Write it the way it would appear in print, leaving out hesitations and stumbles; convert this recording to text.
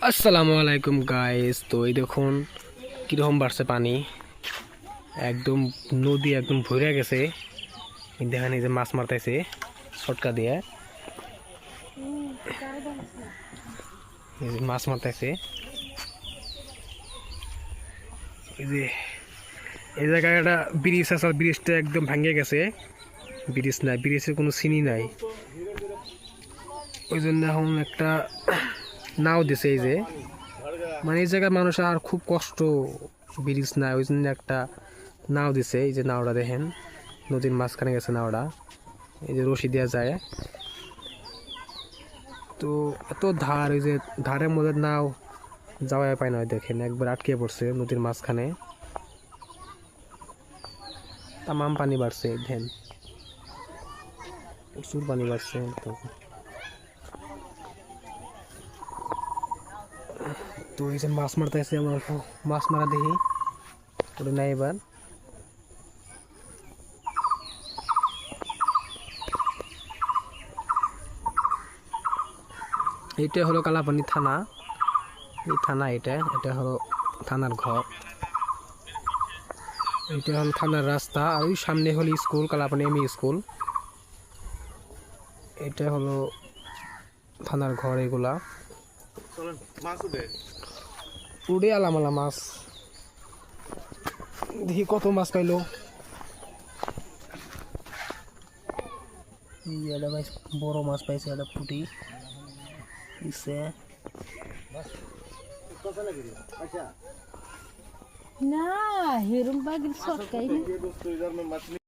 আসসালামু আলাইকুম গাইস। তো এই দেখুন কীরকম বাড়ছে পানি, একদম নদী একদম ভরে গেছে। দেখেন এই যে মাছ মারতেছে ছটকা দিয়ে, এই যে মাছ মারতেছে। এই যে এই জায়গায় একটা ব্রিজ আছে, ব্রিজটা একদম ভেঙে গেছে। ব্রিজ নাই, ব্রিজের কোনো চিনি নাই। ওই জন্য এখন একটা নাও দিছে। এই যে মানে এই জায়গায় মানুষ আর খুব কষ্ট, ব্রিজ নাই, ওই জন্য একটা নাও দিছে। এই যে নাওটা দেখেন, নদীর মাঝখানে গেছে নাওটা, এই যে রশি দেওয়া যায়। তো এত ধার, এই যে ধারের মধ্যে নাও যাওয়া পায় না। দেখেন একবার আটকে পড়ছে নদীর মাঝখানে, তামাম পানি বাড়ছে। দেখেন প্রচুর পানি বাড়ছে। তো এই যে মাছ মারতে আছে, আমার মাছ মারা দেখি ওটা নাই। এবার এইটা হলো কালাপানি থানা। এই থানা, এটা এটা হলো থানার ঘর, এটা হলো থানার রাস্তা। আর ওই সামনে হলো স্কুল, কালাপানি এমই স্কুল। এটা হলো থানার ঘর। এগুলা উড়ে আলামালা মাছ, দেখি কত মাছ পাইলো। বড় মাছ পাইছে, একটা পুঁটি দিছে। না হেরুম বাগির সরকারি